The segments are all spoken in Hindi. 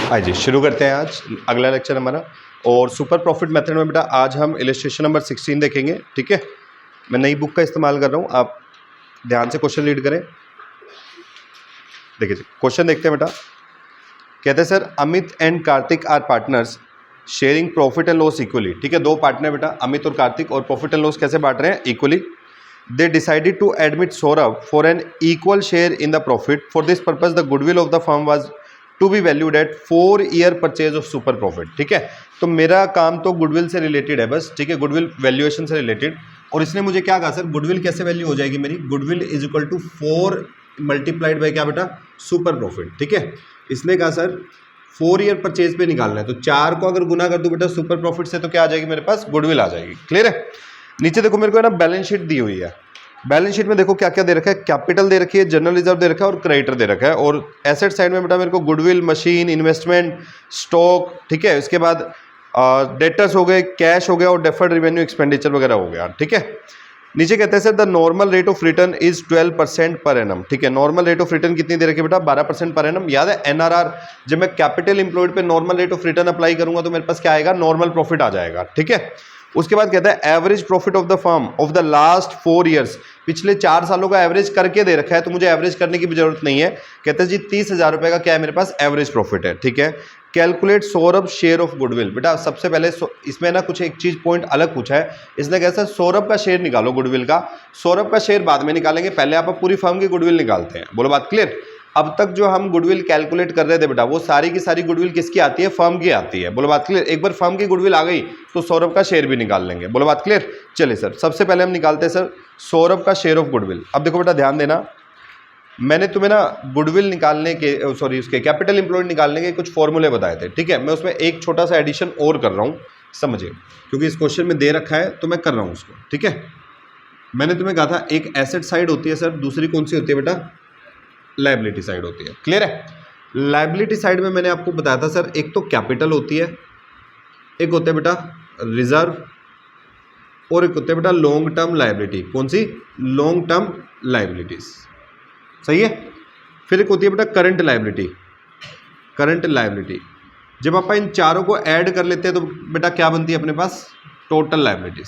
हाँ जी, शुरू करते हैं आज अगला लेक्चर हमारा। और सुपर प्रॉफिट मेथड में बेटा आज हम इलस्ट्रेशन नंबर 16 देखेंगे। ठीक है, मैं नई बुक का इस्तेमाल कर रहा हूँ, आप ध्यान से क्वेश्चन रीड करें। देखिए क्वेश्चन देखते हैं बेटा। कहते हैं sir Amit and Kartik are partners sharing profit and loss equally. ठीक है, दो पार्टनर बेटा अमित और कार्तिक, और प्रॉफिट एंड लॉस कैसे बांट रहे हैं? Equally. They decided to admit Saurabh for an equal share in the profit. For this purpose the goodwill of the firm was to be valued at 4 year purchase of super profit. ठीक है, तो मेरा काम तो गुडविल से रिलेटेड है बस। ठीक है, गुडविल वैल्यूएशन से रिलेटेड। और इसने मुझे क्या कहा सर, गुडविल कैसे वैल्यू हो जाएगी मेरी? Goodwill is equal to 4 multiplied by क्या बेटा? Super profit. ठीक है, इसने कहा सर 4 ईयर परचेज पे निकालना है, तो 4 को अगर गुना कर दूं बेटा सुपर प्रॉफिट से तो क्या आ जाएगी मेरे पास? गुडविल आ जाएगी। क्लियर है? नीचे देखो मेरे को है ना बैलेंस शीट दी हुई है। बैलेंस शीट में देखो क्या क्या दे रखा है। कैपिटल दे रखी है, जनरल रिजर्व दे रखा है और क्रेडिटर दे रखा है। और एसेट साइड में बेटा मेरे को गुडविल, मशीन, इन्वेस्टमेंट, स्टॉक, ठीक है, इसके बाद डेटर्स हो गए, कैश हो गया और डेफर्ड रेवेन्यू एक्सपेंडिचर वगैरह हो गया। ठीक है, नीचे कहते हैं sir the normal rate of return is 12% per annum. ठीक है, नॉर्मल रेट ऑफ रिटर्न कितनी दे रखी है बेटा? 12% पर एनम। याद है एनआरआर, जब मैं कैपिटल एम्प्लॉयड पे normal rate of return apply करूंगा तो मेरे पास क्या आएगा? नॉर्मल प्रॉफिट आ जाएगा। ठीक है, उसके बाद कहता है average profit of the firm of the last 4 years. पिछले 4 सालों का एवरेज करके दे रखा है, तो मुझे एवरेज करने की भी जरूरत नहीं है। कहते हैं जी 30,000 रुपए का क्या है मेरे पास? एवरेज प्रॉफिट है। ठीक है, calculate Saurabh share of goodwill. बेटा सबसे पहले इसमें ना कुछ एक चीज पॉइंट अलग पूछा है। इसने कहा सर सौरभ का शेयर निकालो गुडविल का। सौरभ का शेयर बाद में निकालेंगे, पहले आप पूरी फर्म की गुडविल निकालते हैं। बोलो बात क्लियर? अब तक जो हम गुडविल कैलकुलेट कर रहे थे बेटा, वो सारी की सारी गुडविल किसकी आती है? फर्म की आती है। बोलो बात क्लियर? एक बार फर्म की गुडविल आ गई तो सौरभ का शेयर भी निकाल लेंगे। बोलो बात क्लियर? चलिए सर, सबसे पहले हम निकालते हैं सर सौरभ का शेयर ऑफ गुडविल। अब देखो बेटा ध्यान देना, मैंने तुम्हें ना गुडविल निकालने के उसके कैपिटल एम्प्लॉयड निकालने के कुछ फॉर्मूले बताए थे। ठीक है, मैं उसमें एक छोटा सा एडिशन और कर रहा हूँ, समझिए, क्योंकि इस क्वेश्चन में दे रखा है तो मैं कर रहा हूँ उसको। ठीक है, मैंने तुम्हें कहा था एक एसेट साइड होती है सर, दूसरी कौन सी होती है बेटा? लायबिलिटी साइड होती है। क्लियर है? लायबिलिटी साइड में मैंने आपको बताया था सर, एक तो कैपिटल होती है, एक होता है बेटा रिजर्व, और एक होता है बेटा लॉन्ग टर्म लायबिलिटी। कौन सी? Long term liabilities. सही है? फिर एक होती है बेटा करंट लायबिलिटी। करंट लायबिलिटी, जब आप इन चारों को ऐड कर लेते हैं तो बेटा क्या बनती है अपने पास? Total liabilities.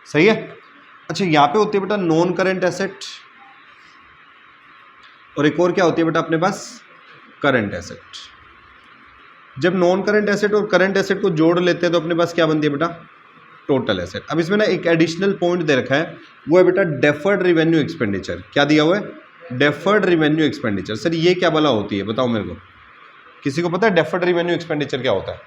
सही है? अच्छा, यहाँ पे होती है बेटा नॉन करंट एसेट, और एक और क्या होती है बेटा अपने पास? Current asset. जब नॉन करंट एसेट और करंट एसेट को जोड़ लेते हैं तो अपने पास क्या बनती है बेटा? Total asset. अब इसमें ना एक एडिशनल पॉइंट दे रखा है, वो है बेटा डेफर्ड रेवेन्यू एक्सपेंडिचर। क्या दिया हुआ है? Deferred revenue expenditure. सर ये क्या भला होती है, बताओ मेरे को, किसी को पता है डेफर्ड रेवेन्यू एक्सपेंडिचर क्या होता है?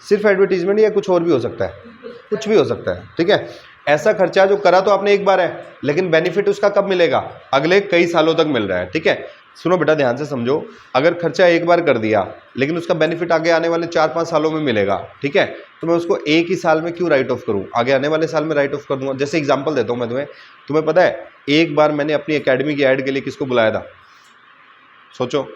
सिर्फ एडवर्टीजमेंट या कुछ और भी हो सकता है? कुछ भी हो सकता है। ठीक है, ऐसा खर्चा जो करा तो आपने एक बार है, लेकिन बेनिफिट उसका कब मिलेगा? अगले कई सालों तक मिल रहा है। ठीक है, सुनो बेटा ध्यान से समझो, अगर खर्चा एक बार कर दिया लेकिन उसका बेनिफिट आगे आने वाले 4-5 सालों में मिलेगा, ठीक है, तो मैं उसको एक ही साल में क्यों राइट ऑफ करूं? आगे आने वाले साल में राइट ऑफ कर दूंगा। जैसे एग्जांपल देता हूं मैं तुम्हें पता है एक बार मैंने अपनी एकेडमी की ऐड के लिए किसको बुलाया था? सोचो,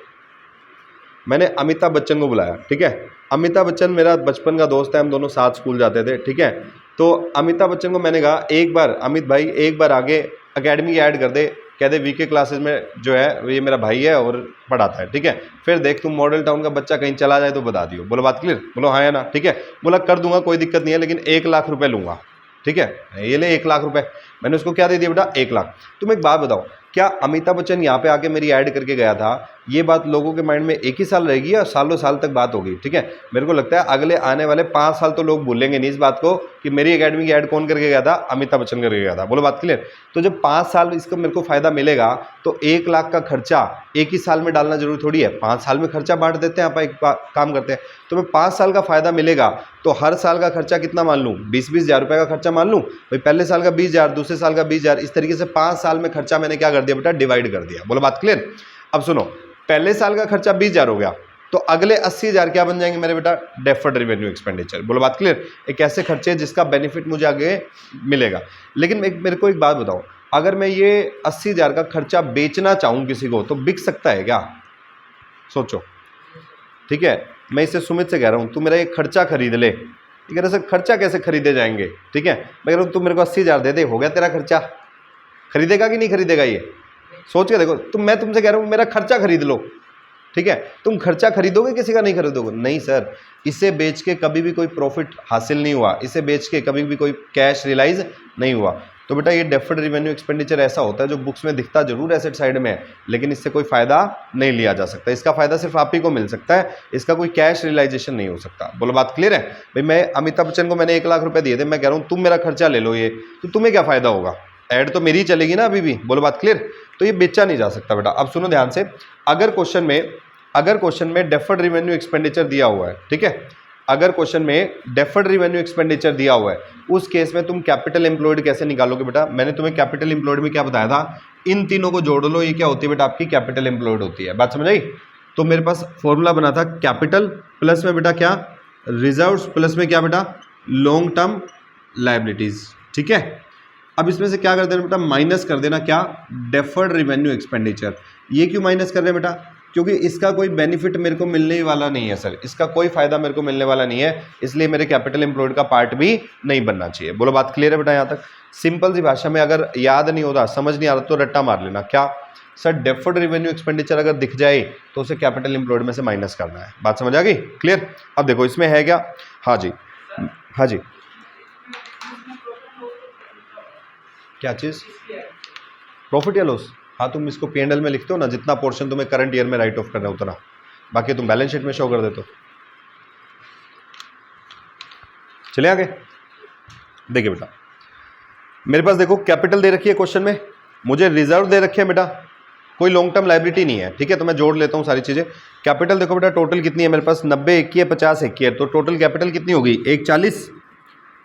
मैंने अमिताभ बच्चन को बुलाया। ठीक है, अमिताभ बच्चन मेरा बचपन का दोस्त है, हम दोनों साथ स्कूल जाते थे। ठीक है, तो अमिताभ बच्चन को मैंने कहा एक बार अमित भाई एक बार आगे एकेडमी की ऐड कर दे, कह दे वीके क्लासेस में जो है ये मेरा भाई है और पढ़ाता है। ठीक है, फिर देख तुम मॉडल टाउन का बच्चा कहीं चला जाए तो बता दियो। बोलो बात क्लियर? बोलो हाँ या ना? ठीक है, बोला कर दूंगा, कोई दिक्कत नहीं है, लेकिन 1 लाख रुपए लूंगा। ठीक है, ये ले 1 लाख रुपए। मैंने उसको क्या दे दिया बेटा? 1 लाख। तुम एक बात बताओ, क्या अमिताभ बच्चन यहाँ पे आके मेरी ऐड करके गया था, ये बात लोगों के माइंड में एक ही साल रहेगी या सालों साल तक बात होगी? ठीक है, मेरे को लगता है अगले आने वाले 5 साल तो लोग भूलेंगे नहीं इस बात को कि मेरी एकेडमी की ऐड कौन करके गया था? अमिताभ बच्चन करके गया था। बोलो बात क्लियर? तो जब 5 साल इसका मेरे को फायदा मिलेगा तो 1 लाख का खर्चा एक ही साल में डालना जरूरी थोड़ी है। 5 साल में खर्चा बांट देते हैं, आप एक काम करते हैं, तो मैं 5 साल का फायदा मिलेगा तो हर साल का खर्चा कितना मान लूँ? 20-20 हज़ार रुपये का खर्चा मान लूँ भाई। पहले साल का 20,000, दूसरे साल का 20,000, इस तरीके से 5 साल में खर्चा मैंने क्या कर दिया बेटा? डिवाइड कर दिया। बोलो बात क्लियर? अब सुनो, पहले साल का खर्चा 20,000 हो गया तो अगले 80,000 क्या बन जाएंगे मेरे बेटा? Deferred revenue expenditure. बोलो बात क्लियर? एक ऐसे खर्चे जिसका बेनिफिट मुझे आगे मिलेगा। लेकिन मेरे को एक बात बताओ, अगर मैं ये 80,000 का खर्चा बेचना चाहूँ किसी को तो बिक सकता है क्या? सोचो। ठीक है, मैं इसे सुमित से कह रहा हूँ तू मेरा एक खर्चा खरीद ले। ठीक है, सर खर्चा कैसे खरीदे जाएंगे? ठीक है, मैं कह रहा हूँ तू मेरे को 80,000 दे दे, हो गया तेरा खर्चा। खरीदेगा कि नहीं खरीदेगा? ये सोच के देखो, मैं तुमसे कह रहा हूँ मेरा खर्चा खरीद लो, ठीक है, तुम खर्चा खरीदोगे किसी का, नहीं खरीदोगे, नहीं सर, इसे बेच के कभी भी कोई प्रॉफिट हासिल नहीं हुआ, इसे बेच के कभी भी कोई कैश रियलाइज नहीं हुआ। तो बेटा ये डेफर्ड रिवेन्यू एक्सपेंडिचर ऐसा होता है जो बुक्स में दिखता जरूर एसेट साइड में है, लेकिन इससे कोई फायदा नहीं लिया जा सकता, इसका फायदा सिर्फ आप ही को मिल सकता है, इसका कोई कैश रियलाइजेशन नहीं हो सकता। बोलो बात क्लियर है भाई? मैं अमिताभ बच्चन को मैंने 1 लाख रुपए दिए थे, मैं कह रहा हूँ तुम मेरा खर्चा ले लो, ये तो तुम्हें क्या फायदा होगा, ऐड तो मेरी चलेगी ना अभी भी। बोलो बात क्लियर? तो ये बेचा नहीं जा सकता बेटा। अब सुनो ध्यान से, अगर क्वेश्चन में डेफर्ड रिवेन्यू एक्सपेंडिचर दिया हुआ है, ठीक है, अगर क्वेश्चन में डेफर्ड रिवेन्यू एक्सपेंडिचर दिया हुआ है, उस केस में तुम कैपिटल एम्प्लॉयड कैसे निकालोगे बेटा? मैंने तुम्हें कैपिटल एम्प्लॉयड में क्या बताया था, इन तीनों को जोड़ लो, ये क्या होती है बेटा? आपकी कैपिटल एम्प्लॉयड होती है। बात समझ आई? तो मेरे पास फॉर्मूला बना था कैपिटल प्लस में बेटा क्या, रिजर्व्स प्लस में क्या बेटा, लॉन्ग टर्म लायबिलिटीज, ठीक है। अब इसमें से क्या कर देना बेटा, माइनस कर देना क्या, डेफर्ड रिवेन्यू एक्सपेंडिचर। ये क्यों माइनस कर रहे हैं बेटा? क्योंकि इसका कोई बेनिफिट मेरे को मिलने वाला नहीं है सर, इसका कोई फायदा मेरे को मिलने वाला नहीं है, इसलिए मेरे कैपिटल एम्प्लॉयड का पार्ट भी नहीं बनना चाहिए। बोलो बात क्लियर है बेटा? यहाँ तक सिंपल सी भाषा में, अगर याद नहीं होता, समझ नहीं आ रहा तो रट्टा मार लेना, क्या सर डेफर्ड रिवेन्यू एक्सपेंडिचर अगर दिख जाए तो उसे कैपिटल एम्प्लॉयड में से माइनस करना है। बात समझ आ गई? क्लियर? अब देखो इसमें है क्या, हाँ जी, हाँ जी, क्या चीज़, प्रॉफिट या लॉस? हाँ तुम इसको P&L में लिखते हो ना, जितना पोर्शन तुम्हें करंट ईयर में राइट ऑफ करना है उतना, बाकी तुम बैलेंस शीट में शो कर देते हो। चले आगे, देखिए बेटा मेरे पास देखो कैपिटल दे रखी है क्वेश्चन में, मुझे रिजर्व दे रखे हैं बेटा, कोई लॉन्ग टर्म लायबिलिटी नहीं है, ठीक है, तो मैं जोड़ लेता हूँ सारी चीज़ें। कैपिटल देखो बेटा टोटल कितनी है मेरे पास, 90 1 है 50 1 है, तो टोटल कैपिटल कितनी होगी 140,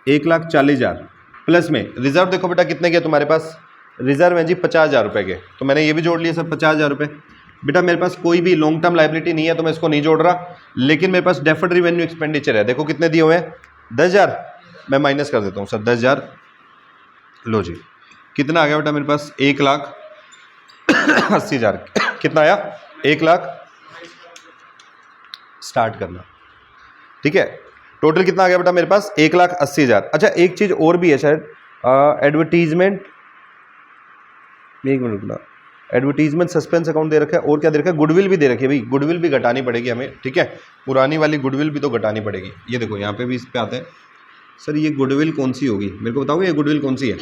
1,40,000 प्लस में रिजर्व देखो बेटा कितने के तुम्हारे पास, रिजर्व है जी 50,000 रुपये के, तो मैंने ये भी जोड़ लिया सर 50,000 रुपये। बेटा मेरे पास कोई भी लॉन्ग टर्म लायबिलिटी नहीं है तो मैं इसको नहीं जोड़ रहा, लेकिन मेरे पास डेफर्ड रिवेन्यू एक्सपेंडिचर है, देखो कितने दिए हुए हैं 10,000, मैं माइनस कर देता हूँ सर 10,000, लो जी कितना आ गया बेटा मेरे पास 1,80,000, कितना आया 1 लाख, स्टार्ट करना, ठीक है, टोटल कितना आ गया बेटा मेरे पास 1,80,000। अच्छा एक चीज़ और भी है शायद, एडवर्टीजमेंट, एक मिनट ना, एडवर्टीजमेंट सस्पेंस अकाउंट दे रखा है, और क्या दे रखा है, गुडविल भी दे रखी है भाई, गुडविल भी घटानी पड़ेगी हमें, ठीक है, पुरानी वाली गुडविल भी तो घटानी पड़ेगी। ये देखो यहाँ पे भी इस पे आते हैं सर, ये गुडविल कौन सी होगी मेरे को बताओगे, ये गुडविल कौन सी है?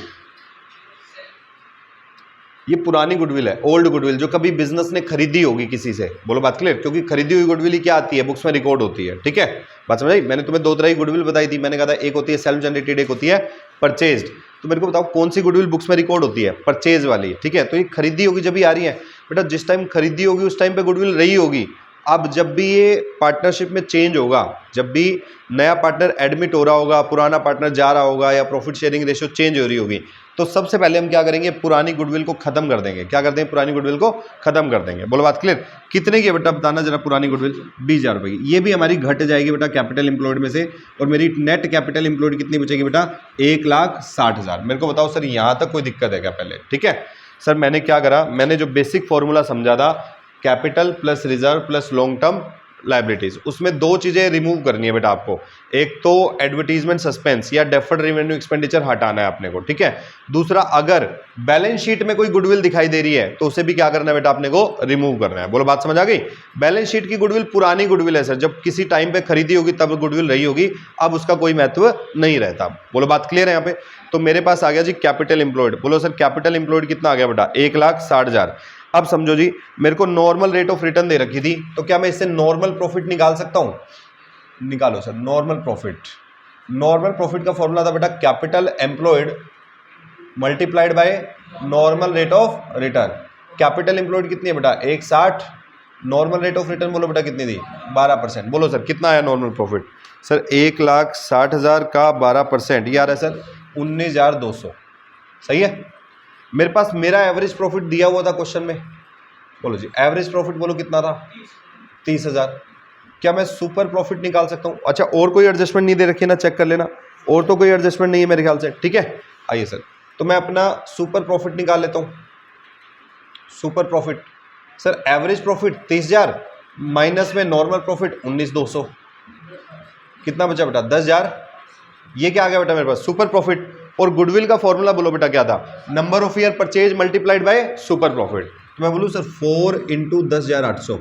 ये पुरानी गुडविल है, ओल्ड गुडविल, जो कभी बिजनेस ने खरीदी होगी किसी से। बोलो बात क्लियर? क्योंकि खरीदी हुई गुडविल ही क्या आती है, बुक्स में रिकॉर्ड होती है, ठीक है, बात समझ आई? मैंने तुम्हें 2 तरह की गुडविल बताई थी, मैंने कहा था एक होती है सेल्फ जनरेटेड, एक होती है परचेज्ड। तो मेरे को बताओ कौन सी गुडविल बुक्स में रिकॉर्ड होती है, परचेज वाली, ठीक है, तो ये खरीदी होगी जब भी आ रही है बेटा, जिस टाइम खरीदी होगी उस टाइम पे गुडविल रही होगी। अब जब भी ये पार्टनरशिप में चेंज होगा, जब भी नया पार्टनर एडमिट हो रहा होगा, पुराना पार्टनर जा रहा होगा, या प्रॉफिट शेयरिंग रेशियो चेंज हो रही होगी, तो सबसे पहले हम क्या करेंगे, पुरानी गुडविल को खत्म कर देंगे। क्या करते हैं, पुरानी गुडविल को खत्म कर देंगे। बोलो बात क्लियर? कितने की बेटा बताना जरा, पुरानी गुडविल 20,000 रुपये की, ये भी हमारी घट जाएगी बेटा कैपिटल एम्प्लॉयड में से, और मेरी नेट कैपिटल एम्प्लॉयड कितनी बचेगी बेटा 1,60,000। मेरे को बताओ सर यहाँ तक कोई दिक्कत है क्या? पहले ठीक है सर, मैंने क्या करा, मैंने जो बेसिक फॉर्मूला समझा था, capital plus reserve plus long term liabilities, उसमें 2 चीज़ें रिमूव करनी है बेटा आपको। एक तो एडवर्टीजमेंट सस्पेंस या डेफर्ड रेवेन्यू एक्सपेंडिचर हटाना है अपने को, ठीक है। दूसरा, अगर बैलेंस शीट में कोई गुडविल दिखाई दे रही है तो उसे भी क्या करना है बेटा, अपने को रिमूव करना है। बोलो बात समझ आ गई? बैलेंस शीट की गुडविल पुरानी गुडविल है सर, जब किसी टाइम पे खरीदी होगी तब गुडविल रही होगी, अब उसका कोई महत्व नहीं रहता। बोलो बात क्लियर है यहाँ पे? तो मेरे पास आ गया जी कैपिटल एम्प्लॉयड। बोलो सर कैपिटल एम्प्लॉयड कितना आ गया बेटा 1,60,000। अब समझो जी, मेरे को नॉर्मल रेट ऑफ रिटर्न दे रखी थी, तो क्या मैं इससे नॉर्मल प्रॉफिट निकाल सकता हूं? निकालो sir normal profit. Normal profit का फॉर्मूला था बेटा capital employed multiplied by normal rate of return. Capital employed कितनी है बेटा 1,60, नॉर्मल रेट ऑफ रिटर्न बोलो बेटा कितनी थी 12%। बोलो सर कितना आया नॉर्मल प्रॉफिट? सर 1,60,000 का 12% ये आ रहा है सर 19,200। सही है। मेरे पास मेरा एवरेज प्रॉफिट दिया हुआ था क्वेश्चन में, बोलो जी एवरेज प्रॉफिट बोलो कितना था 30,000। क्या मैं सुपर प्रॉफिट निकाल सकता हूँ? अच्छा और कोई एडजस्टमेंट नहीं दे रखी है ना, चेक कर लेना, और तो कोई एडजस्टमेंट नहीं है मेरे ख्याल से, ठीक है। आइए सर, तो मैं अपना सुपर प्रॉफिट निकाल लेता हूँ। Super profit sir average profit 30,000 minus में नॉर्मल प्रॉफिट 19,200, कितना बचा बेटा 10,000। ये क्या आ गया बेटा मेरे पास सुपर प्रॉफिट। और गुडविल का फॉर्मूला बोलो बेटा क्या था, number of year purchase multiplied by super profit. तो मैं बोलूँ सर 4 इंटू 10,800,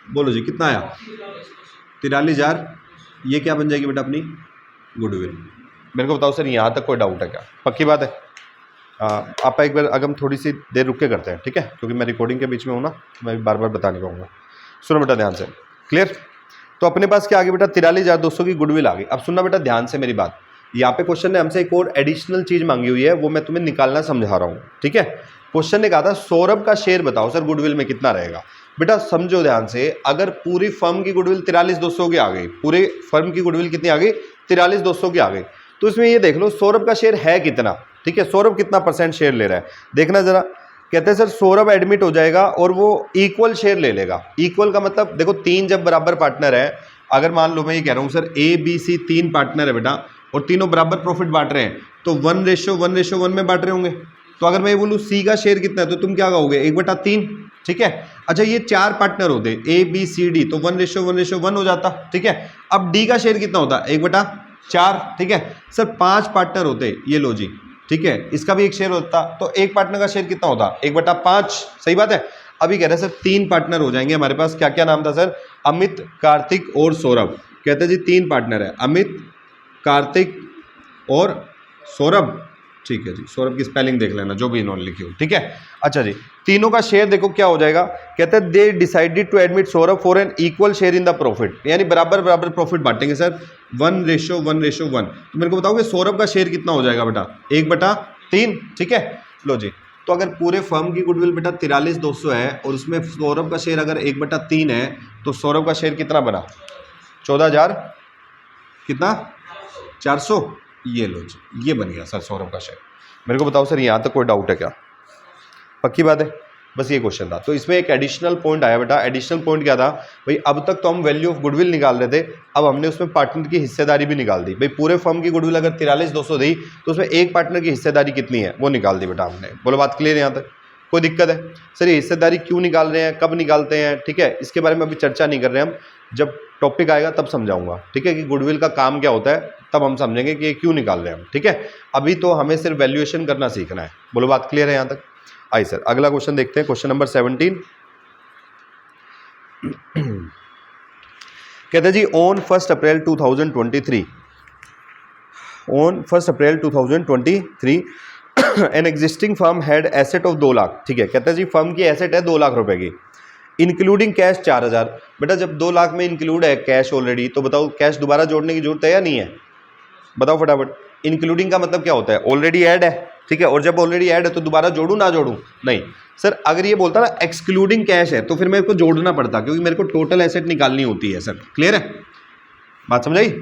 बोलो जी कितना आया 43,000। ये क्या बन जाएगी बेटा अपनी गुडविल। मेरे को बताओ सर यहाँ तक कोई डाउट है क्या? पक्की बात है। आप एक बार अगर हम थोड़ी सी देर रुक के करते हैं, ठीक है, क्योंकि मैं रिकॉर्डिंग के बीच में हूँ ना, मैं बार बार बता नहीं पाऊंगा। सुनो बेटा ध्यान से, क्लियर। तो अपने पास क्या आ गई बेटा 43,200 की गुडविल आ गई। अब सुनना बेटा ध्यान से मेरी बात, यहाँ पे क्वेश्चन ने हमसे एक और एडिशनल चीज मांगी हुई है, वो मैं तुम्हें निकालना समझा रहा हूँ, ठीक है। क्वेश्चन ने कहा था सौरभ का शेयर बताओ सर गुडविल में कितना रहेगा। बेटा समझो ध्यान से, अगर पूरी फर्म की गुडविल 43,200 की आ गई, पूरे फर्म की गुडविल कितनी आ गई 43,200 की आ गई, तो इसमें ये देख लो सौरभ का शेयर है कितना, ठीक है, सौरभ कितना % शेयर ले रहा है, देखना जरा। कहते हैं सर सौरभ एडमिट हो जाएगा और वो इक्वल शेयर ले लेगा। इक्वल का मतलब देखो, तीन जब बराबर पार्टनर है, अगर मान लो मैं ये कह रहा हूँ सर ABC 3 पार्टनर है बेटा, और तीनों बराबर प्रॉफिट बांट रहे हैं, तो 1:1:1 में बांट रहे होंगे। तो अगर मैं ये बोलूँ C का शेयर कितना है, तो तुम क्या कहोगे 1/3, ठीक है। अच्छा ये 4 पार्टनर होते ABCD, तो 1:1:1 हो जाता, ठीक है। अब D का शेयर कितना होता 1/4, ठीक है। सर 5 पार्टनर होते, ये लो जी, ठीक है, इसका भी एक शेयर होता, तो एक पार्टनर का शेयर कितना होता 1/5, सही बात है। अभी कह रहे हैं सर 3 पार्टनर हो जाएंगे हमारे पास, क्या क्या नाम था सर, अमित, कार्तिक और सौरभ। कहते हैं जी 3 पार्टनर है, अमित, कार्तिक और सौरभ, ठीक है जी। सौरभ की स्पेलिंग देख लेना जो भी इन्होंने लिखी हो, ठीक है। अच्छा जी, तीनों का शेयर देखो क्या हो जाएगा, कहते हैं they decided to admit Saurabh for an equal share in the profit, यानी बराबर बराबर प्रॉफिट बांटेंगे सर 1:1:1। तो मेरे को बताओगे सौरभ का शेयर कितना हो जाएगा बेटा 1/3, ठीक है। लो जी, तो अगर पूरे फर्म की गुडविल बेटा 43,200 है और उसमें सौरभ का शेयर अगर 1/3 है, तो सौरभ का शेयर कितना बना 14,000 कितना 400, ये लो जी, ये बन गया सर सौरभ का शेयर। मेरे को बताओ सर यहाँ तक कोई डाउट है क्या? पक्की बात है, बस ये क्वेश्चन था। तो इसमें एक एडिशनल पॉइंट आया बेटा। एडिशनल पॉइंट क्या था भाई, अब तक तो हम वैल्यू ऑफ गुडविल निकाल रहे थे, अब हमने उसमें पार्टनर की हिस्सेदारी भी निकाल दी। भाई पूरे फर्म की गुडविल अगर 43,200 दी, तो उसमें एक पार्टनर की हिस्सेदारी कितनी है वो निकाल दी बेटा हमने। बोलो बात क्लियर है यहाँ तक? कोई दिक्कत है? सर ये हिस्सेदारी क्यों निकाल रहे हैं, कब निकालते हैं, ठीक है, इसके बारे में अभी चर्चा नहीं कर रहे हम, जब टॉपिक आएगा तब समझाऊंगा, ठीक है, कि गुडविल का काम क्या होता है, तब हम समझेंगे कि ये क्यों निकाल रहे हैं हम, ठीक है। अभी तो हमें सिर्फ वैल्यूएशन करना सीखना है। बोलो बात क्लियर है यहाँ तक? आइए सर अगला क्वेश्चन देखते हैं, क्वेश्चन नंबर 17। कहते हैं जी on 1 April 2023, on 1 April 2023 an existing firm had asset of 2 lakh, ठीक है। कहते हैं जी फर्म की एसेट है 2 लाख रुपए की, इंक्लूडिंग कैश 4,000। बेटा जब 2 लाख में इंक्लूड है कैश ऑलरेडी, तो बताओ कैश दोबारा जोड़ने की जरूरत है या नहीं है? बताओ फटाफट। इंक्लूडिंग का मतलब क्या होता है, ऑलरेडी ऐड है, ठीक है, और जब ऑलरेडी ऐड है तो दोबारा जोड़ूं ना जोड़ूं? नहीं सर, अगर ये बोलता ना एक्सक्लूडिंग कैश है, तो फिर मेरे को जोड़ना पड़ता, क्योंकि मेरे को टोटल एसेट निकालनी होती है सर। क्लियर है बात, समझ आई?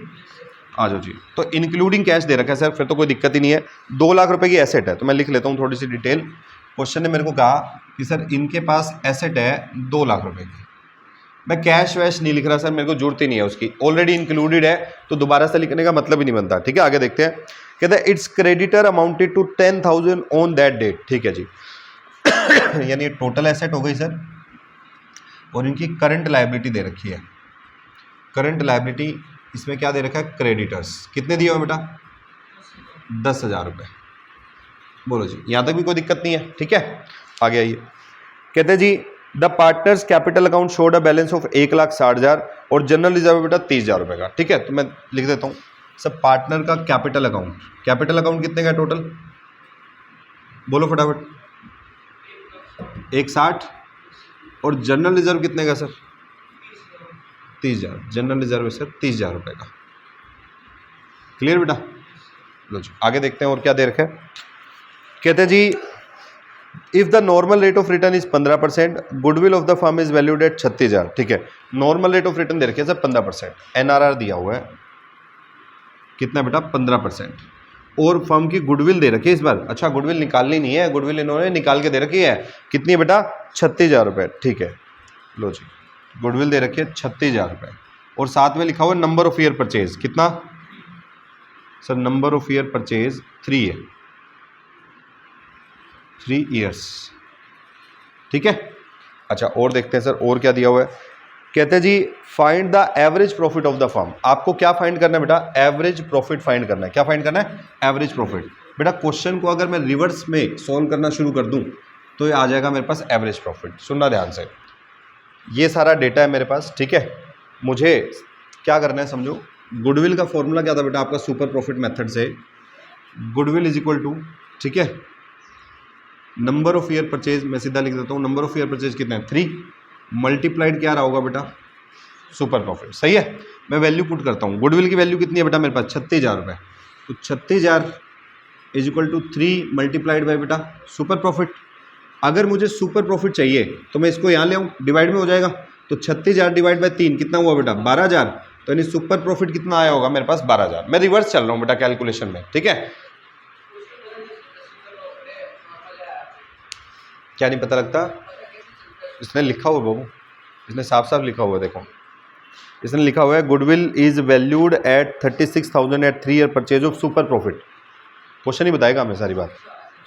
आ जाओ जी। तो इंक्लूडिंग कैश दे रखा है सर, फिर तो कोई दिक्कत ही नहीं है। 2 लाख रुपए की एसेट है, तो मैं लिख लेता हूँ थोड़ी सी डिटेल। क्वेश्चन ने मेरे को कहा कि सर इनके पास एसेट है 2 लाख रुपए की, मैं कैश वैश नहीं लिख रहा सर, मेरे को जरूरत ही नहीं है उसकी, ऑलरेडी इंक्लूडेड है, तो दोबारा से लिखने का मतलब ही नहीं बनता, ठीक है। आगे देखते हैं। कहते हैं its creditor amounted to 10,000 on that date, ठीक है जी। यानी टोटल एसेट हो गई सर, और इनकी करंट लायबिलिटी दे रखी है। करंट लायबिलिटी इसमें क्या दे रखा है, क्रेडिटर्स कितने दिए हुए बेटा 10,000 रुपये। बोलो जी यहाँ तक भी कोई दिक्कत नहीं है, ठीक है। आगे आइए। कहते हैं जी the partners capital account showed a balance of 1,60,000 और जनरल रिजर्व बेटा 30,000 रुपये का, ठीक है। तो मैं लिख देता हूँ सब पार्टनर का कैपिटल अकाउंट, कैपिटल अकाउंट कितने का टोटल, बोलो फटाफट। 1,60 और जनरल रिजर्व कितने का सर 30,000, जनरल रिजर्व है सर 30,000 रुपये का। क्लियर बेटा? लो जी आगे देखते हैं और क्या दे रखा है। कहते हैं जी if the normal rate of return is 15%, goodwill of the firm is valued at 36,000, ठीक है। नॉर्मल रेट ऑफ रिटर्न दे रखे सर 15%, NRR दिया हुआ है कितना बेटा 15%, और फर्म की गुडविल दे रखी है इस बार। अच्छा गुडविल निकालनी नहीं है, गुडविल इन्होंने निकाल के दे रखी है, कितनी है बेटा 36,000 रुपये, ठीक है। लो जी गुडविल दे रखी है 36,000 रुपये, और साथ में लिखा हुआ है नंबर ऑफ ईयर परचेज, कितना sir number of year purchase 3 है, 3 ईयर्स, ठीक है। अच्छा और देखते हैं सर और क्या दिया हुआ है। कहते हैं जी find the average profit of the firm. आपको क्या फाइंड करना है बेटा, एवरेज प्रॉफिट फाइंड करना है। क्या फाइंड करना है, एवरेज प्रॉफिट। बेटा क्वेश्चन को अगर मैं रिवर्स में सॉल्व करना शुरू कर दूं, तो ये आ जाएगा मेरे पास एवरेज प्रॉफिट। सुनना ध्यान से, ये सारा डेटा है मेरे पास, ठीक है। मुझे क्या करना है समझो, गुडविल का फॉर्मूला क्या था बेटा आपका सुपर प्रॉफिट मेथड से, गुडविल इज इक्वल टू, ठीक है, नंबर ऑफ ईयर परचेज, मैं सीधा लिख देता हूँ, नंबर ऑफ ईयर परचेज कितना है 3 मल्टीप्लाइड क्या रहा होगा बेटा सुपर प्रॉफिट। सही है, मैं वैल्यू पुट करता हूँ। गुडविल की वैल्यू कितनी है बेटा मेरे पास 36,000 रुपये, तो 36,000 is equal to 3 multiplied by बेटा सुपर प्रॉफिट। अगर मुझे सुपर प्रॉफिट चाहिए तो मैं इसको यहाँ ले आऊँ, डिवाइड में हो जाएगा, तो 36,000 डिवाइड बाई 3 कितना हुआ बेटा 12,000, तो यानी सुपर प्रॉफिट कितना आया होगा मेरे पास 12,000। मैं रिवर्स चल रहा हूँ बेटा कैलकुलेशन में, ठीक है। क्या नहीं पता लगता, इसने लिखा हुआ बाबू, इसने साफ साफ लिखा हुआ है, देखो इसने लिखा हुआ है goodwill is valued at 36,000 at 3 year purchase of super profit. Question ही बताएगा हमें सारी बात,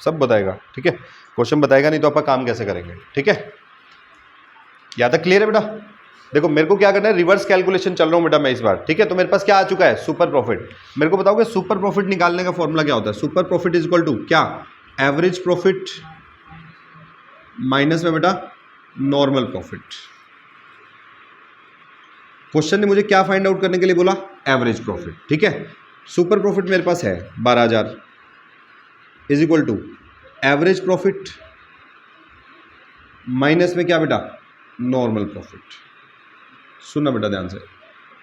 सब बताएगा, ठीक है। क्वेश्चन बताएगा नहीं तो आप काम कैसे करेंगे, ठीक है। यहाँ तक क्लियर है बेटा। देखो मेरे को क्या करना है, रिवर्स कैलकुलेशन चल रहा हूँ बेटा मैं इस बार, ठीक है। तो मेरे पास क्या आ चुका है सुपर प्रॉफिट। मेरे को बताओगे सुपर प्रॉफिट निकालने का फॉर्मूला क्या होता है। Super profit is equal to क्या, एवरेज प्रॉफिट माइनस में बेटा नॉर्मल प्रॉफिट। क्वेश्चन ने मुझे क्या फाइंड आउट करने के लिए बोला, एवरेज प्रॉफिट, ठीक है। सुपर प्रॉफिट मेरे पास है 12,000 is equal to average profit minus में क्या बेटा नॉर्मल प्रॉफिट। सुनना बेटा ध्यान से,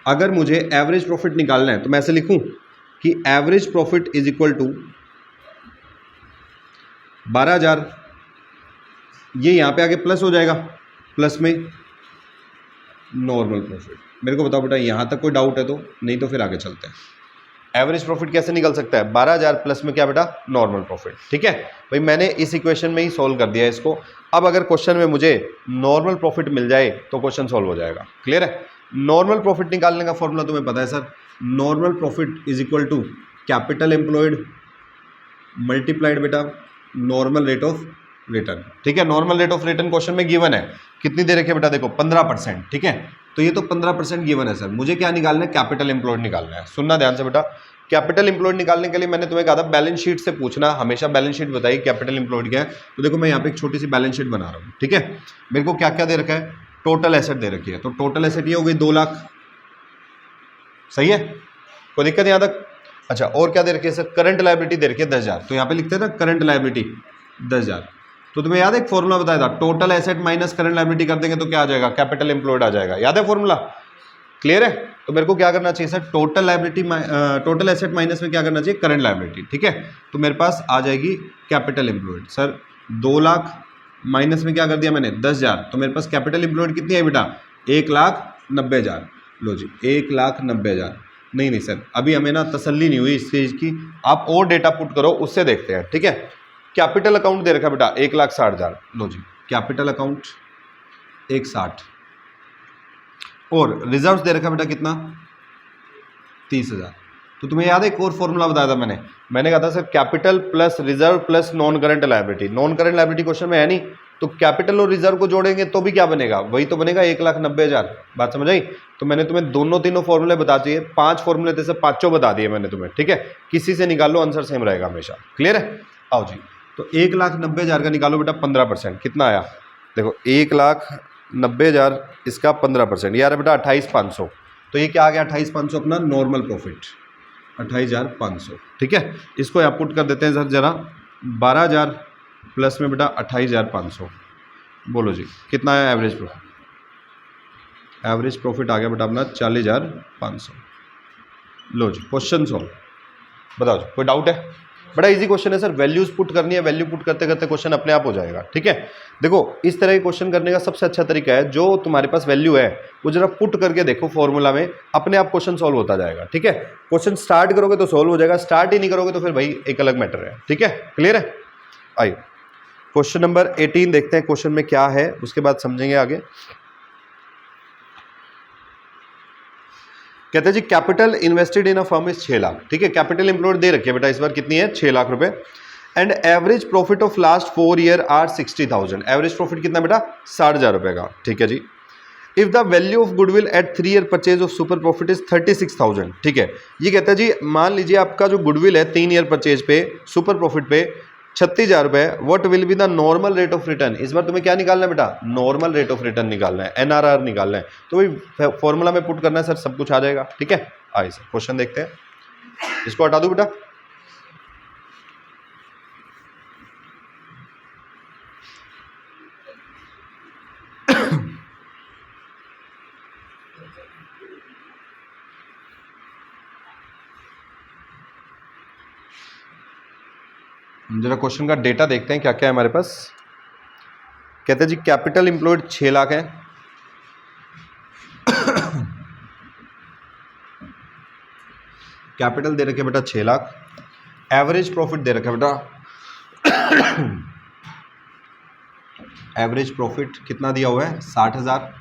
अगर मुझे एवरेज प्रॉफिट निकालना है तो मैं ऐसे लिखूं कि average profit is equal to 12,000, ये यहां पे आगे प्लस हो जाएगा, प्लस में नॉर्मल प्रॉफिट। मेरे को बताओ बेटा यहां तक कोई डाउट है तो, नहीं तो फिर आगे चलते हैं। एवरेज प्रॉफिट कैसे निकल सकता है, 12,000 प्लस में क्या बेटा नॉर्मल प्रॉफिट, ठीक है भाई। मैंने इस इक्वेशन में ही सॉल्व कर दिया इसको। अब अगर क्वेश्चन में मुझे नॉर्मल प्रॉफिट मिल जाए तो क्वेश्चन सॉल्व हो जाएगा। क्लियर है। नॉर्मल प्रॉफिट निकालने का फॉर्मूला तुम्हें पता है sir, normal profit is equal to capital employed multiplied बेटा नॉर्मल रेट ऑफ रिटर्न, ठीक है। Normal rate of return question में गिवन है, कितनी दे रखी है बेटा देखो 15%, ठीक है। तो ये तो 15% गिवन है सर, मुझे क्या निकालना है कैपिटल एम्प्लॉयड निकालना है। सुनना ध्यान से बेटा, कैपिटल एम्प्लॉयड निकालने के लिए मैंने तुम्हें कहा था बैलेंस शीट से पूछना, हमेशा बैलेंस शीट बताइए कैपिटल एम्प्लॉयड क्या है। तो देखो मैं यहाँ पे एक छोटी सी बैलेंस शीट बना रहा हूँ, ठीक है। मेरे को क्या क्या दे रखा है, टोटल एसेट दे रखी है, तो टोटल एसेट ये हो गई 2 लाख, सही है, कोई दिक्कत यहाँ तक। अच्छा और क्या दे रखी है सर, करंट लायबिलिटी दे रखी है 10,000, तो यहाँ पे लिखते हैं ना करंट लायबिलिटी 10,000। तो तुम्हें याद है एक फॉर्मूला बताया था, total asset minus current liability कर देंगे तो क्या आ जाएगा, कैपिटल एम्प्लॉयड आ जाएगा। याद है फॉर्मूला, क्लियर है। तो मेरे को क्या करना चाहिए sir, total liability total asset minus में क्या करना चाहिए करंट लायबिलिटी, ठीक है। तो मेरे पास आ जाएगी capital employed, sir 2 lakh minus में क्या कर दिया मैंने 10,000, तो मेरे पास कैपिटल एम्प्लॉयड कितनी है बेटा 1,90,000। लो जी 1,90,000। नहीं सर अभी हमें ना तसल्ली नहीं हुई इस चीज़ की, आप और डेटा पुट करो उससे देखते हैं, ठीक है। कैपिटल अकाउंट दे रखा बेटा 1,60,000, लो जी कैपिटल अकाउंट 1,60,000 और रिजर्व्स दे रखा बेटा कितना 30,000। तो तुम्हें याद है एक और फॉर्मूला बताया था मैंने कहा था sir capital plus reserve plus non current liability. Non current liability question में है नहीं, तो कैपिटल और रिजर्व को जोड़ेंगे तो भी क्या बनेगा, वही तो बनेगा 1,90,000। बात समझ आई। तो मैंने तुम्हें दोनों तीनों फॉर्मूले बता दिए, 5 फॉर्मूले थे सर, पांचों बता दिए मैंने तुम्हें, ठीक है। किसी से निकाल लो आंसर सेम रहेगा हमेशा, क्लियर है। आओ जी, तो 1,90,000 का निकालो बेटा 15%, कितना आया देखो 1,90,000 इसका 15%, यार बेटा 28,500। तो ये क्या आ गया 28,500 अपना नॉर्मल प्रॉफिट 28,500, ठीक है। इसको यहाँ पुट कर देते हैं सर जरा, 12,000 प्लस में बेटा 28,500, बोलो जी कितना आया एवरेज प्रॉफिट। एवरेज प्रॉफिट आ गया बेटा अपना 40,500। लो जी क्वेश्चन सॉल्व, बताओ जी कोई डाउट है। बड़ा इजी क्वेश्चन है सर, वैल्यूज पुट करनी है, वैल्यू पुट करते करते क्वेश्चन अपने आप हो जाएगा, ठीक है। देखो इस तरह के क्वेश्चन करने का सबसे अच्छा तरीका है, जो तुम्हारे पास वैल्यू है वो जरा पुट करके देखो फॉर्मूला में, अपने आप क्वेश्चन सॉल्व होता जाएगा, ठीक है। क्वेश्चन स्टार्ट करोगे तो सॉल्व हो जाएगा, स्टार्ट ही नहीं करोगे तो फिर भाई एक अलग मैटर है, ठीक है, क्लियर है। आइए क्वेश्चन नंबर 18 देखते हैं क्वेश्चन में क्या है, उसके बाद समझेंगे आगे। कहते हैं जी capital invested in a firm is 6 lakh, ठीक है। कैपिटल एम्प्लॉयड दे रखी है बेटा इस बार कितनी है 6 लाख रुपए, and average profit of last 4 year are 60,000। Average profit कितना बेटा 60,000 रुपए का, ठीक है जी। If the value of goodwill at 3 year purchase of super profit is 36,000, ठीक है। ये कहता है जी मान लीजिए आपका जो गुडविल है 3 ईयर परचेज पे सुपर प्रॉफिट पे 36,000 रुपये, what will be the normal rate of return. इस बार तुम्हें क्या निकालना है बेटा, नॉर्मल रेट ऑफ रिटर्न निकालना है, NRR निकालना है। तो भाई फॉर्मूला में पुट करना है सर, सब कुछ आ जाएगा। ठीक है, आइए सर क्वेश्चन देखते हैं। इसको हटा दूं बेटा, जरा क्वेश्चन का डेटा देखते हैं क्या क्या है हमारे पास। कहते हैं जी कैपिटल एम्प्लॉयड 6 लाख है, कैपिटल दे रखे बेटा 6 लाख, एवरेज प्रॉफिट दे रखा बेटा एवरेज प्रॉफिट कितना दिया हुआ है 60,000।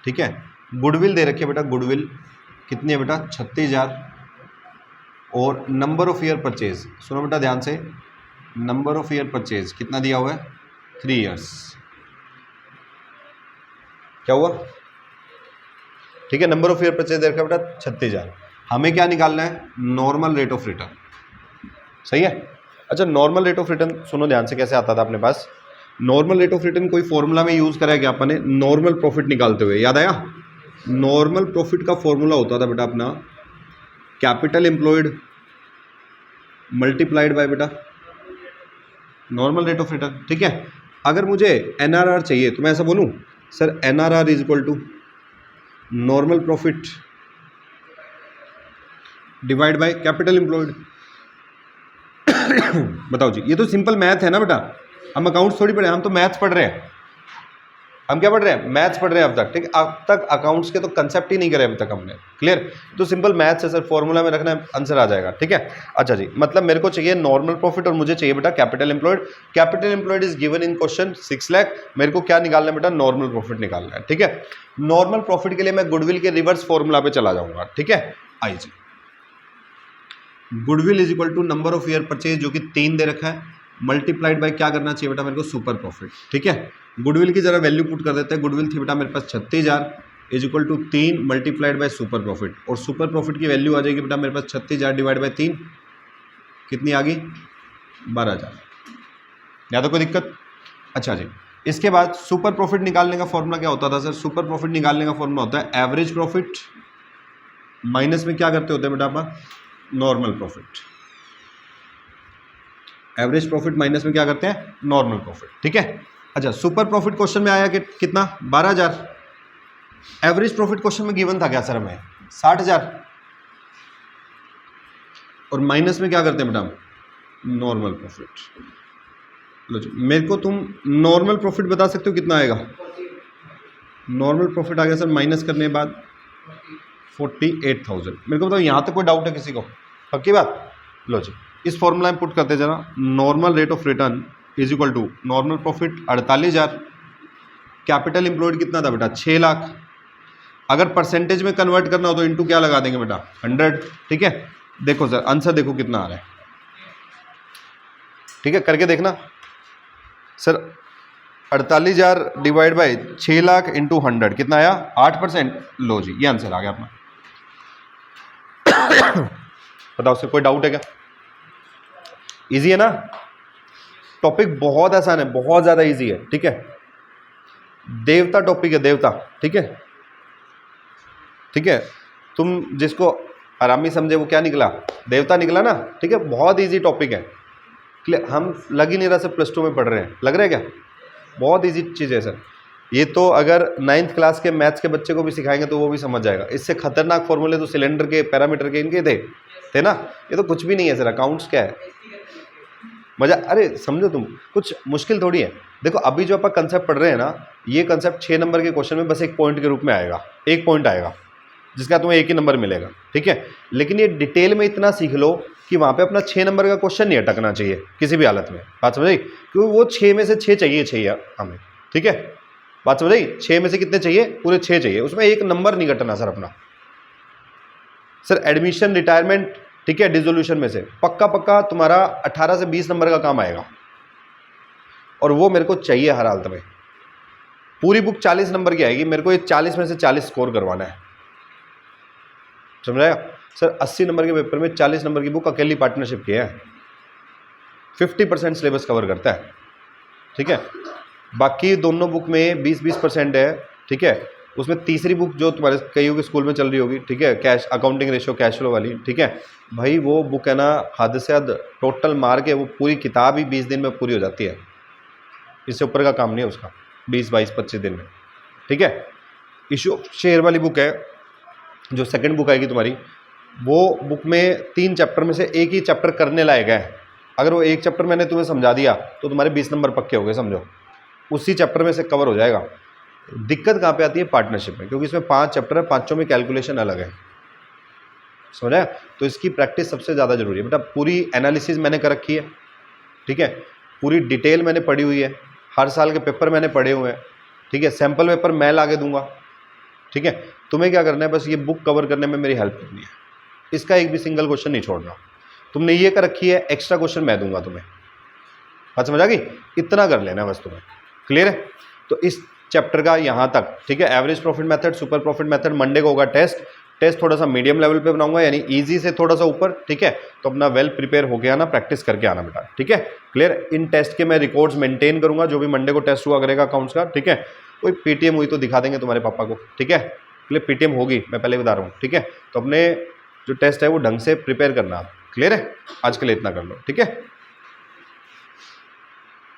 ठीक है, गुडविल दे रखी है बेटा, गुडविल कितनी है बेटा 36,000। और नंबर ऑफ ईयर परचेज, सुनो बेटा ध्यान से, नंबर ऑफ ईयर परचेज कितना दिया हुआ है 3 ईयर्स। क्या हुआ, ठीक है, नंबर ऑफ ईयर परचेज दे रखा है बेटा 36,000। हमें क्या निकालना है, नॉर्मल रेट ऑफ रिटर्न। सही है। अच्छा, नॉर्मल रेट ऑफ रिटर्न सुनो ध्यान से, कैसे आता था अपने पास नॉर्मल रेट ऑफ रिटर्न, कोई फॉर्मूला में यूज करा क्या अपन ने, नॉर्मल प्रॉफिट निकालते हुए, याद आया। नॉर्मल प्रॉफिट का फॉर्मूला होता था बेटा अपना कैपिटल एम्प्लॉयड मल्टीप्लाइड बाय बेटा नॉर्मल रेट ऑफ रिटर्न। ठीक है, अगर मुझे NRR चाहिए तो मैं ऐसा बोलूं sir, NRR is equal to normal profit divide by capital employed. बताओ जी, ये तो सिंपल मैथ है ना बेटा, हम अकाउंट्स थोड़ी पढ़े, हम तो मैथ्स पढ़ रहे हैं। हम क्या पढ़ रहे हैं, मैथ्स पढ़ रहे हैं अब तक। ठीक है, अब तक अकाउंट्स के तो कंसेप्ट ही नहीं करे अब तक हमने। क्लियर, तो सिंपल मैथ्स है सर, फॉर्मूला में रखना है, आंसर आ जाएगा। ठीक है, अच्छा जी, मतलब मेरे को चाहिए नॉर्मल प्रॉफिट और मुझे चाहिए बेटा capital employed. Capital employed is given in question 6 lakh, मेरे को क्या निकालना है बेटा, नॉर्मल प्रॉफिट निकालना है। ठीक है, नॉर्मल प्रॉफिट के लिए मैं गुडविल के रिवर्स फॉर्मूला पे चला जाऊंगा। ठीक है, आई जी, goodwill is equal to number of year purchase जो कि 3 दे रखा है, मल्टीप्लाइड बाय क्या करना चाहिए बेटा मेरे को, सुपर प्रॉफिट। ठीक है, गुडविल की जरा वैल्यू पुट कर देते हैं। गुडविल थी बेटा मेरे पास 36,000 is equal to 3 multiplied by super profit, और सुपर प्रॉफिट की वैल्यू आ जाएगी बेटा मेरे पास 36,000 डिवाइड बाय 3, कितनी आ गई 12,000। या तो कोई दिक्कत। अच्छा जी, इसके बाद सुपर प्रॉफिट निकालने का फॉर्मूला क्या होता था सर, सुपर प्रॉफिट निकालने का फॉर्मूला होता है एवरेज प्रॉफिट माइनस में क्या करते होते हैं बेटा आप, normal profit. Average profit minus में क्या करते हैं, नॉर्मल प्रॉफिट। ठीक है, अच्छा, सुपर प्रॉफिट क्वेश्चन में आया कि कितना 12,000। एवरेज प्रॉफिट क्वेश्चन में गिवन था क्या सर हमें 60,000, और माइनस में क्या करते हैं बेटा, नॉर्मल प्रॉफिट। लो जी, मेरे को तुम नॉर्मल प्रॉफिट बता सकते हो कितना आएगा, नॉर्मल प्रॉफिट आ गया सर माइनस करने के बाद 48,000। मेरे को बताओ यहाँ तक कोई डाउट है किसी को, पक्की बात। लो जी, इस फॉर्मूला में पुट करते हैं जरा, normal rate of return is equal to normal profit 48,000, capital employed कितना था बेटा 6 लाख। अगर परसेंटेज में कन्वर्ट करना हो तो इनटू क्या लगा देंगे बेटा 100। ठीक है, देखो सर आंसर देखो कितना आ रहा है। ठीक है, करके देखना sir, 48,000 divide by 6 lakh into 100 कितना आया 8%। लो जी, ये आंसर आ गया अपना। बताओ सर कोई डाउट है क्या, इजी है ना, टॉपिक बहुत आसान है, बहुत ज्यादा इजी है। ठीक है, देवता टॉपिक है, देवता। ठीक है, ठीक है, तुम जिसको आरामी समझे वो क्या निकला, देवता निकला ना। ठीक है, बहुत इजी टॉपिक है। हम लग ही नहीं रहा सर प्लस 2 में पढ़ रहे हैं, लग रहा है क्या, बहुत इजी चीज़ है सर। ये तो अगर 9th क्लास के मैथ्स के बच्चे को भी सिखाएंगे तो वो भी समझ जाएगा। इससे खतरनाक फॉर्मूले तो सिलेंडर के, पैरामीटर के, इनके थे ना। ये तो कुछ भी नहीं है सर, अकाउंट्स क्या है, मजा। अरे समझो तुम, कुछ मुश्किल थोड़ी है। देखो अभी जो अपन कंसेप्ट पढ़ रहे हैं ना, ये कंसेप्ट 6 नंबर के क्वेश्चन में बस एक पॉइंट के रूप में आएगा, एक पॉइंट आएगा जिसका तुम्हें 1 ही नंबर मिलेगा। ठीक है, लेकिन ये डिटेल में इतना सीख लो कि वहाँ पे अपना 6 नंबर का क्वेश्चन नहीं अटकना चाहिए किसी भी हालत में। बात समझ आई, क्योंकि वो 6 में से 6 चाहिए हमें। ठीक है, बात समझ आई, 6 में से कितने चाहिए, पूरे 6 चाहिए, उसमें 1 नंबर नहीं कटना सर अपना। सर एडमिशन, रिटायरमेंट, ठीक है, डिसोल्यूशन में से पक्का तुम्हारा 18 से 20 नंबर का काम आएगा, और वो मेरे को चाहिए हर हालत में। पूरी बुक 40 नंबर की आएगी, मेरे को ये 40 में से 40 स्कोर करवाना है, समझ आया सर। 80 नंबर के पेपर में 40 नंबर की बुक अकेली पार्टनरशिप की है, 50% सिलेबस कवर करता है, ठीक है। बाकी दोनों बुक में 20-20% है, ठीक है। उसमें तीसरी बुक जो तुम्हारे कईयों के स्कूल में चल रही होगी, ठीक है, cash accounting ratio cash flow वाली, ठीक है भाई, वो बुक है ना हद से हद टोटल मार के वो पूरी किताब ही 20 दिन में पूरी हो जाती है, इससे ऊपर का काम नहीं है उसका, 20-22-25 दिन में, ठीक है। इशू शेयर वाली बुक है जो सेकंड बुक आएगी तुम्हारी, वो बुक में 3 चैप्टर में से एक ही चैप्टर करने लायक है। अगर वो एक चैप्टर मैंने तुम्हें समझा दिया तो तुम्हारे 20 नंबर पक्के हो गए, समझो, उसी चैप्टर में से कवर हो जाएगा। दिक्कत कहाँ पे आती है? पार्टनरशिप में, क्योंकि इसमें 5 चैप्टर है, पांचों में कैलकुलेशन अलग है, समझा? तो इसकी प्रैक्टिस सबसे ज़्यादा जरूरी है बेटा। पूरी एनालिसिस मैंने कर रखी है, ठीक है, पूरी डिटेल मैंने पढ़ी हुई है, हर साल के पेपर मैंने पढ़े हुए हैं, ठीक है, सैम्पल पेपर मैं ला के दूंगा, ठीक है। तुम्हें क्या करना है, बस ये बुक कवर करने में मेरी हेल्प करनी है, इसका एक भी सिंगल क्वेश्चन नहीं छोड़ना। तुमने ये कर रखी है, एक्स्ट्रा क्वेश्चन मैं दूंगा तुम्हें, बात समझ आ गई? इतना कर लेना बस तुम्हें, क्लियर है? तो इस चैप्टर का यहाँ तक, ठीक है। Average profit method, super profit method, Monday को होगा टेस्ट थोड़ा सा मीडियम लेवल पे बनाऊंगा, यानी इजी से थोड़ा सा ऊपर, ठीक है। तो अपना वेल प्रिपेयर होके आना, प्रैक्टिस करके आना बेटा, ठीक है, क्लियर। इन टेस्ट के मैं रिकॉर्ड्स मेंटेन करूंगा, जो भी मंडे को टेस्ट हुआ करेगा अकाउंट्स का, ठीक है। कोई पीटीएम हुई तो दिखा देंगे तुम्हारे पापा को, ठीक है, क्लियर। पीटीएम होगी, मैं पहले बता रहा हूँ, ठीक है। तो अपने जो टेस्ट है वो ढंग से प्रिपेयर करना, क्लियर है? आज के लिए इतना कर लो, ठीक है।